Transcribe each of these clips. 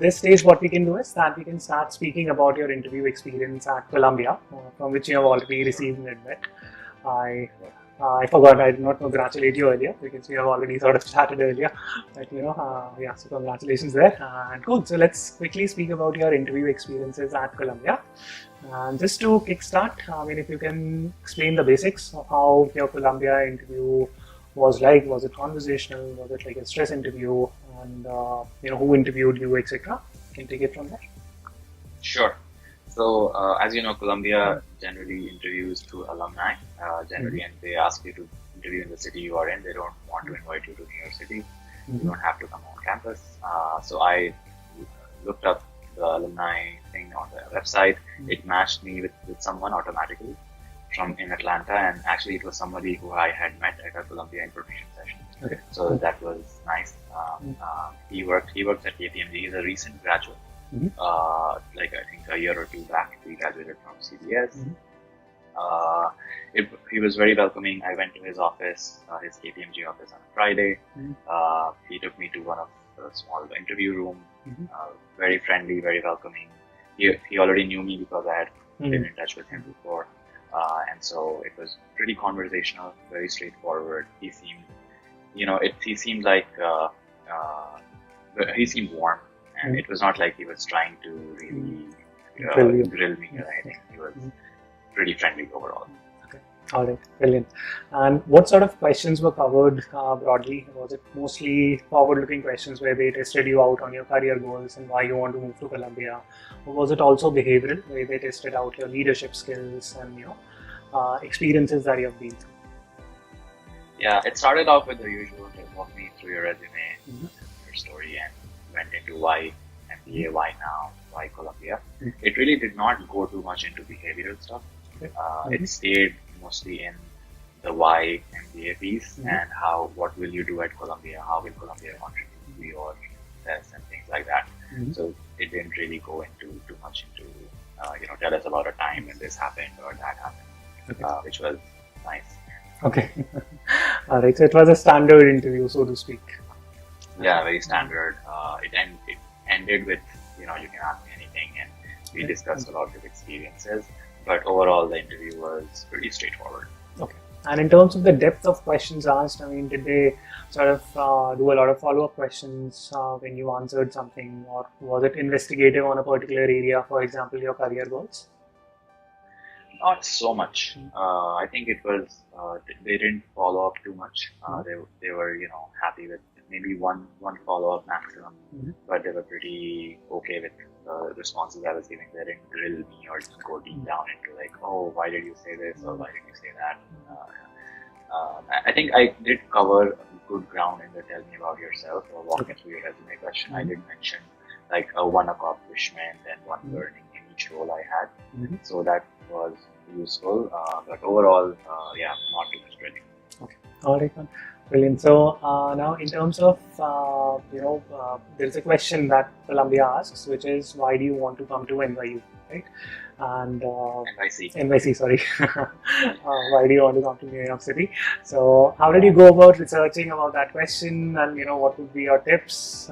this stage, what we can do is that we can start speaking about your interview experience at Columbia, from which you have already received an admit. I forgot, I did not congratulate you earlier because we have already sort of chatted earlier. But yeah, so congratulations there. And cool. So let's quickly speak about your interview experiences at Columbia. And just to kickstart, I mean, if you can explain the basics of how your Columbia interview was like. Was it conversational? Was it like a stress interview? And who interviewed you, etc. You can take it from there. Sure. So as you know, Columbia generally interviews through alumni, generally, and they ask you to interview in the city you are in. They don't want to invite you to New York City. You don't have to come on campus. So I looked up the alumni thing on the website. It matched me with someone automatically from in Atlanta, and actually it was somebody who I had met at a Columbia information session. Okay. So that was nice. He works at KPMG. He's a recent graduate. Like I think a year or two back, he graduated from CBS. He was very welcoming. I went to his office, his KPMG office on a Friday. He took me to one of the small interview room. Very friendly, very welcoming. He already knew me because I had been in touch with him before. And so it was pretty conversational, very straightforward. He seemed, he seemed like, he seemed warm. And it was not like he was trying to really grill me or anything. He was pretty friendly overall. Okay. All right. Brilliant. And what sort of questions were covered broadly? Was it mostly forward-looking questions where they tested you out on your career goals and why you want to move to Columbia? Or was it also behavioral, where they tested out your leadership skills and experiences that you have been through? Yeah, it started off with the usual, walk me through your resume, your story, and went into why MBA, why now, why Columbia. It really did not go too much into behavioral stuff. It stayed mostly in the why MBA piece and what will you do at Columbia, how will Columbia contribute to your success and things like that. So it didn't really go into too much into, tell us about a time when this happened or that happened, which was nice. Okay. All right. So it was a standard interview, so to speak. Yeah, very standard. It ended with, you can ask me anything, and we discussed a lot of experiences. But overall, the interview was pretty straightforward. Okay. And in terms of the depth of questions asked, I mean, did they sort of do a lot of follow-up questions when you answered something, or was it investigative on a particular area, for example, your career goals? Not so much. I think it was, they didn't follow up too much. They were, happy with maybe one follow-up maximum, but they were pretty okay with the responses I was giving. They didn't grill me or go deep down into like, oh, why did you say this or why did you say that? I think I did cover good ground in the tell me about yourself or walk me through your resume question. I did mention like one accomplishment and one learning in each role I had. So that was useful, but overall, not too much grilling. Okay, all right, brilliant. So now, in terms of there's a question that Columbia asks, which is why do you want to come to NYU, right? And NYC, sorry. Why do you want to come to New York City? So how did you go about researching about that question, and what would be your tips?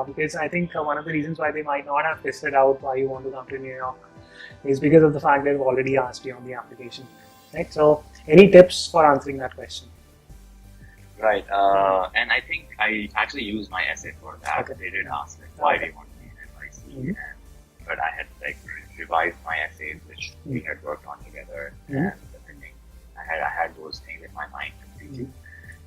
Because I think one of the reasons why they might not have tested out why you want to come to New York is because of the fact that they've already asked you on the application, right? So any tips for answering that question? Right, and I think I actually used my essay for that. Okay. They did ask like, why do you want to be in NYC? But I had like revised my essays, which we had worked on together, and everything. I had those things in my mind completely.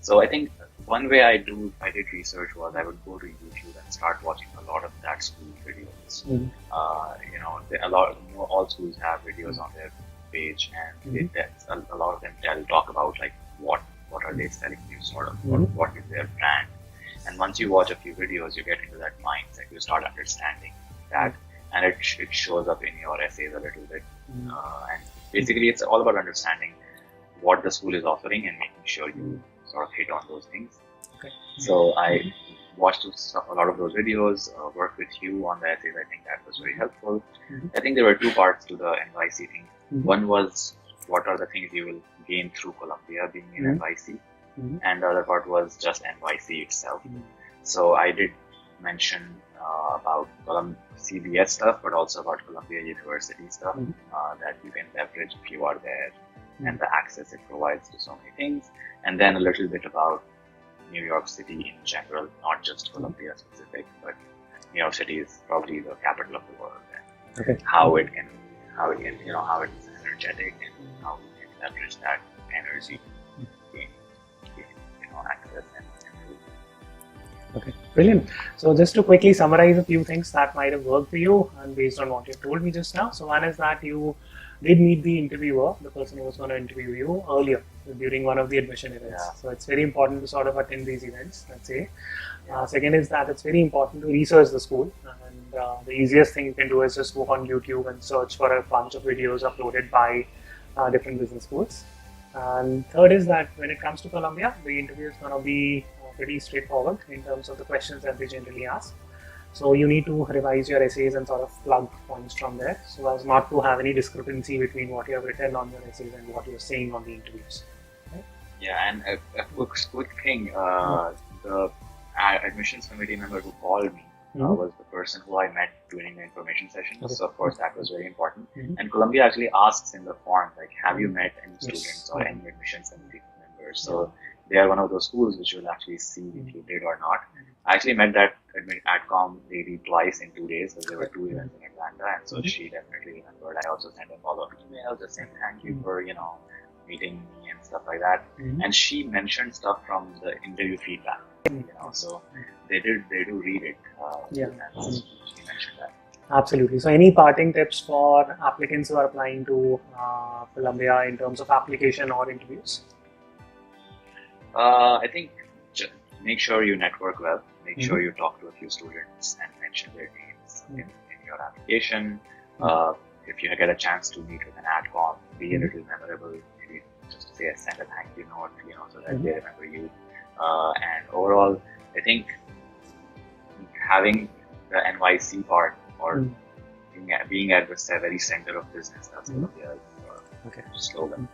So I think one way I did research was I would go to YouTube and start watching a lot of that school videos. All schools have videos on their page, and a lot of them talk about like what are they selling you, sort of, what is their brand. And once you watch a few videos, you get into that mindset, you start understanding that, and it shows up in your essays a little bit. And basically, it's all about understanding what the school is offering and making sure you sort of hit on those things. Okay. So I watched a lot of those videos, worked with you on the essays. I think that was very helpful. I think there were two parts to the NYC thing. One was what are the things you will gain through Columbia being in NYC, and the other part was just NYC itself. So I did mention about CBS stuff, but also about Columbia University stuff that you can leverage if you are there, and the access it provides to so many things. And then a little bit about New York City in general, not just Columbia specific, but New York City is probably the capital of the world, and how it's energetic, and how we can leverage that energy in access and food. Okay, brilliant. So just to quickly summarize a few things that might have worked for you and based on what you told me just now. So one is that you did meet the interviewer, the person who was going to interview you earlier during one of the admission events. Yeah. So it's very important to sort of attend these events, let's say. Second is that it's very important to research the school, and the easiest thing you can do is just go on YouTube and search for a bunch of videos uploaded by different business schools. And third is that when it comes to Columbia, the interview is going to be pretty straightforward in terms of the questions that they generally ask. So you need to revise your essays and sort of plug points from there, so as not to have any discrepancy between what you have written on your essays and what you're saying on the interviews. Right? Yeah, and a quick thing, the admissions committee member who called me was the person who I met during the information session. So of course that was very important. And Columbia actually asks in the form, like, have you met any students or any admissions committee members? So they are one of those schools which will actually see if you did or not. I actually met that AdCom lady twice in 2 days, because there were 2 events in Atlanta, and so she definitely remembered. I also sent a follow-up email just saying thank you for meeting me and stuff like that. And she mentioned stuff from the interview feedback, so they do read it. And she mentioned that. Absolutely. So any parting tips for applicants who are applying to Columbia in terms of application or interviews? I think just make sure you network well. Make sure you talk to a few students and mention their names in your application. If you get a chance to meet with an AdCom, be a little memorable. Maybe just to say, send a thank you note, so that they remember you. And overall, I think having the NYC part, or being at the very center of business, that's Columbia's slogan.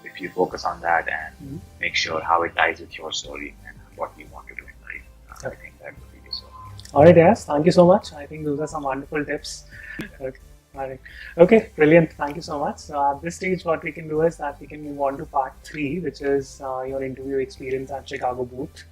If you focus on that and make sure how it ties with your story and what you want to do in life, I think that would be useful. All right, yes, thank you so much. I think those are some wonderful tips. Okay. All right. Okay, brilliant. Thank you so much. So at this stage, what we can do is that we can move on to part 3, which is your interview experience at Chicago booth.